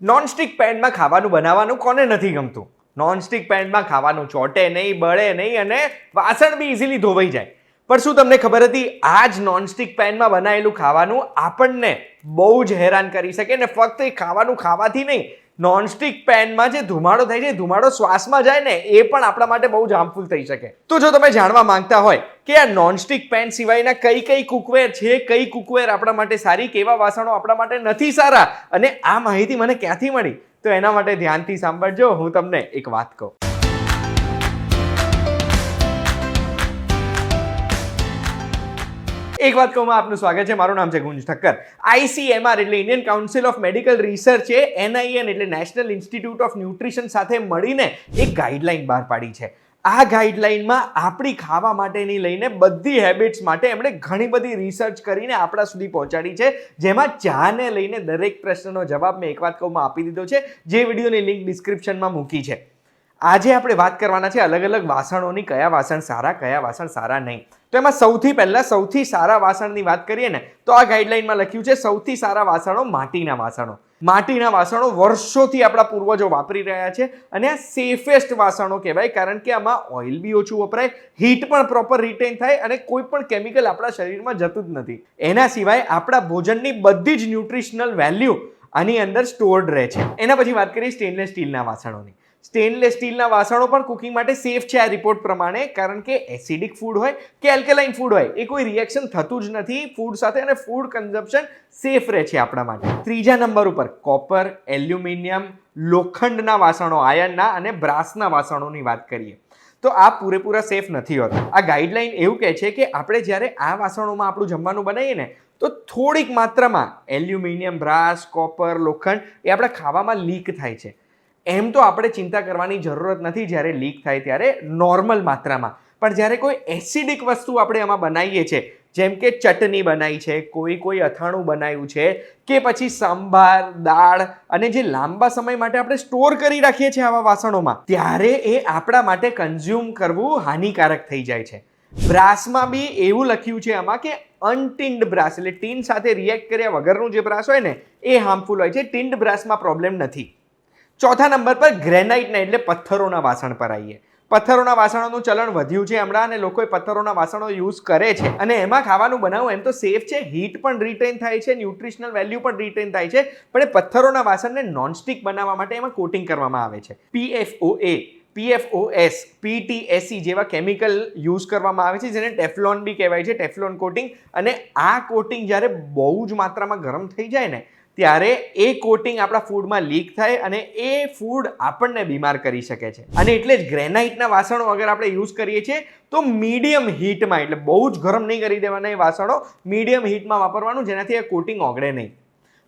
Nonstick પેનમાં ખાવાનું બનાવવાનું કોને નથી ગમતું? નોનસ્ટિક પેનમાં ખાવાનું ચોટે નહીં, બળે નહીં અને વાસણ બી ઇઝીલી ધોવાઈ જાય. પણ શું તમને ખબર હતી આ જ નોનસ્ટિક પેનમાં બનાવેલું ખાવાનું આપણને બહુ જ હેરાન કરી શકે ને ફક્ત એ ખાવાનું ખાવાથી નહીં, નોનસ્ટિક પેનમાં જે ધુમાડો થાય છે, ધુમાડો શ્વાસમાં જાય ને એ પણ આપણા માટે બહુ જ હાર્મફુલ થઈ શકે. તો જો તમે જાણવા માંગતા હોય કે આ નોનસ્ટિક પેન સિવાયના કઈ કુકવેર છે, કઈ કુકવેર આપણા માટે સારી, કેવા વાસણો આપણા માટે નથી સારા અને આ માહિતી મને ક્યાંથી મળી, તો એના માટે ધ્યાનથી સાંભળજો. હું તમને એક વાત કહું. એક વાત કહું, આપનું સ્વાગત છે. મારું નામ છે ગુંજ ઠક્કર. ICMR એટલે Indian council of medical research A NIN એટલે નેશનલ ઇન્સ્ટિટ્યૂટ ઓફ ન્યુટ્રિશન સાથે મળીને એક ગાઈડલાઈન બહાર પાડી છે. આ ગાઈડલાઈનમાં આપણી ખાવા માટેની લઈને બધી હેબિટ્સ માટે એમણે ઘણી બધી રિસર્ચ કરીને આપણા સુધી પહોંચાડી છે, જેમાં ચાને લઈને દરેક પ્રશ્નનો જવાબ મેં એક વાત કહું આપી દીધો છે, જે વિડીયોની લિંક ડિસ્ક્રિપ્શનમાં મૂકી છે. આજે આપણે વાત કરવાના છે અલગ અલગ વાસણોની, કયા વાસણ સારા, કયા વાસણ સારા નહીં. તો એમાં સૌથી પહેલા સૌથી સારા વાસણની વાત કરીએ ને તો આ ગાઈડલાઈનમાં લખ્યું છે સૌથી સારા વાસણો માટીના વાસણો. માટીના વાસણો વર્ષોથી આપણા પૂર્વજો વાપરી રહ્યા છે અને આ સેફેસ્ટ વાસણો કહેવાય, કારણ કે આમાં ઓઇલ બી ઓછું વપરાય, હીટ પણ પ્રોપર રિટેન થાય અને કોઈ પણ કેમિકલ આપણા શરીરમાં જતું જ નથી. એના સિવાય આપણા ભોજનની બધી જ ન્યુટ્રિશનલ વેલ્યુ આની અંદર સ્ટોર્ડ રહે છે. એના પછી વાત કરીએ સ્ટેનલેસ સ્ટીલના વાસણોની. સ્ટેનલેસ સ્ટીલના વાસણો પણ કુકિંગ માટે સેફ છે આ રિપોર્ટ પ્રમાણે, કારણ કે એસિડિક ફૂડ હોય કે એલ્કેલાઇન ફૂડ હોય એ કોઈ રિએક્શન થતું જ નથી ફૂડ સાથે અને ફૂડ કન્ઝમ્પશન સેફ રહે છે આપણા માટે. ત્રીજા નંબર ઉપર કોપર, એલ્યુમિનિયમ, લોખંડના વાસણો, આયર્નના અને બ્રાસના વાસણોની વાત કરીએ તો આ પૂરેપૂરા સેફ નથી હોતા. આ ગાઈડલાઈન એવું કહે છે કે આપણે જ્યારે આ વાસણોમાં આપણું જમવાનું બનાવીએ ને તો થોડીક માત્રામાં એલ્યુમિનિયમ, બ્રાસ, કોપર, લોખંડ એ આપણા ખાવામાં લીક થાય છે. એમ તો આપણે ચિંતા કરવાની જરૂરત નથી જ્યારે લીક થાય ત્યારે, નોર્મલ માત્રામાં. પણ જ્યારે કોઈ એસિડિક વસ્તુ આપણે એમાં બનાવીએ છીએ, જેમ કે ચટણી બનાવી છે, કોઈ અથાણું બનાવ્યું છે કે પછી સંભાર, દાળ અને જે લાંબા સમય માટે આપણે સ્ટોર કરી રાખીએ છીએ આવા વાસણોમાં, ત્યારે એ આપણા માટે કન્ઝ્યુમ કરવું હાનિકારક થઈ જાય છે. બ્રાસમાં બી એવું લખ્યું છે આમાં કે અનટિન્ડ બ્રાસ એટલે ટીન સાથે રિએક્ટ કર્યા વગરનું જે બ્રાસ હોય ને એ હાર્મફુલ હોય છે. ટિન્ડ બ્રાસમાં પ્રોબ્લેમ નથી. ચોથા નંબર પર ગ્રેનાઇટના એટલે પથ્થરોના વાસણ પર આવીએ. પથ્થરોના વાસણોનું ચલણ વધ્યું છે હમણાં અને લોકોએ પથ્થરોના વાસણો યુઝ કરે છે અને એમાં ખાવાનું બનાવવું એમ તો સેફ છે, હીટ પણ રિટેન થાય છે, ન્યુટ્રિશનલ વેલ્યુ પણ રિટેન થાય છે, પણ એ પથ્થરોના વાસણને નોનસ્ટિક બનાવવા માટે એમાં કોટિંગ કરવામાં આવે છે. PFOA, PFOS, PTSE જેવા કેમિકલ યુઝ કરવામાં આવે છે, જેને ટેફલોન બી કહેવાય છે, ટેફલોન કોટિંગ. અને આ કોટિંગ જ્યારે બહુ જ માત્રામાં ગરમ થઈ જાય ને ત્યારે એ કોટિંગ આપણા ફૂડમાં લીક થાય અને એ ફૂડ આપણને બીમાર કરી શકે છે. અને એટલે જ ગ્રેનાઇટના વાસણો અગર આપણે યુઝ કરીએ છીએ તો મીડિયમ હીટમાં, એટલે બહુ જ ગરમ નહીં કરી દેવાના એ વાસણો, મીડિયમ હીટમાં વાપરવાનું, જેનાથી એ કોટિંગ ઓગળે નહીં.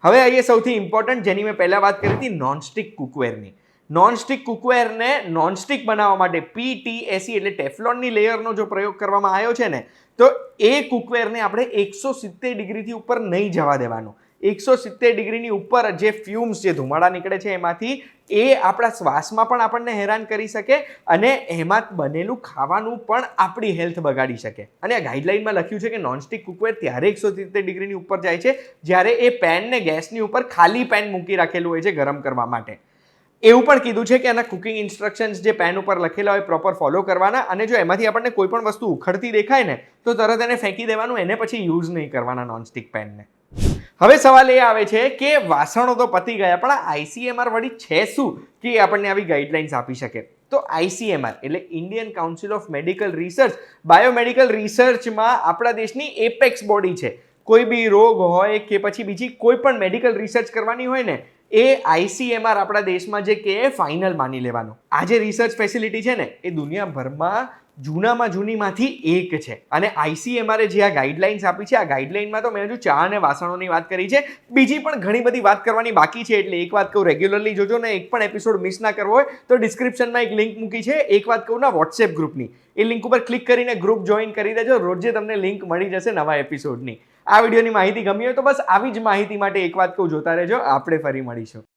હવે આઈએ સૌથી ઇમ્પોર્ટન્ટ, જેની મેં પહેલાં વાત કરી હતી, નોનસ્ટિક કુકવેરની. નોનસ્ટિક કુકવેરને નોનસ્ટિક બનાવવા માટે PTSE એટલે ટેફલોનની લેયરનો જો પ્રયોગ કરવામાં આવ્યો છે ને તો એ કુકવેરને આપણે 170 ડિગ્રીથી ઉપર નહીં જવા દેવાનું. 170 ડિગ્રીની ઉપર જે ફ્યુમ્સ, જે ધુમાડા નીકળે છે એમાંથી, એ આપણા શ્વાસમાં પણ આપણને હેરાન કરી શકે અને એમાં બનેલું ખાવાનું પણ આપણી હેલ્થ બગાડી શકે. અને આ ગાઈડલાઈનમાં લખ્યું છે કે નોનસ્ટિક કુકવેર ત્યારે 170 ડિગ્રીની ઉપર જાય છે જ્યારે એ પેનને ગેસની ઉપર ખાલી પેન મૂકી રાખેલું હોય છે ગરમ કરવા માટે. એવું પણ કીધું છે કે આના કુકિંગ ઇન્સ્ટ્રક્શન્સ જે પેન ઉપર લખેલા હોય પ્રોપર ફોલો કરવાના, અને જો એમાંથી આપણને કોઈ પણ વસ્તુ ઉખડતી દેખાય ને તો તરત એને ફેંકી દેવાનું, એને પછી યુઝ નહીં કરવાના નોનસ્ટિક પેનને. હવે સવાલ એ આવે છે કે વાસણો તો પતી ગયા, પણ આ ICMR વળી છે શું કે આપણને આવી ગાઈડલાઇન્સ આપી શકે? તો ICMR એટલે Indian council of medical research, biomedical રિસર્ચમાં આપણા દેશની એપેક્સ બોડી છે. કોઈ બી રોગ હોય કે પછી બીજી કોઈ પણ મેડિકલ રિસર્ચ કરવાની હોય ને એ ICMR આપણા દેશમાં જે કે ફાઇનલ માની લેવાનું. આ જે રિસર્ચ ફેસિલિટી છે ને એ દુનિયાભરમાં જૂનામાં જૂનીમાંથી એક છે. અને ICMR જે આ ગાઈડલાઇન્સ આપી છે, આ ગાઈડલાઇનમાં તો મેં હજુ ચા અને વાસણોની વાત કરી છે, બીજી પણ ઘણી બધી વાત કરવાની બાકી છે. એટલે એક વાત કહું, રેગ્યુલરલી જોજો ને એક પણ એપિસોડ મિસ ના કરવો હોય તો ડિસ્ક્રિપ્શનમાં એક લિંક મૂકી છે. એક વાત કહું ના, વોટ્સએપ ગ્રુપની, એ લિંક ઉપર ક્લિક કરીને ગ્રુપ જોઈન કરી દેજો. રોજે તમને લિંક મળી જશે નવા એપિસોડની. આ વિડીયોની માહિતી ગમી હોય તો બસ આવી જ માહિતી માટે એક વાત કહું, જોતા રહેજો. આપણે ફરી મળીશું.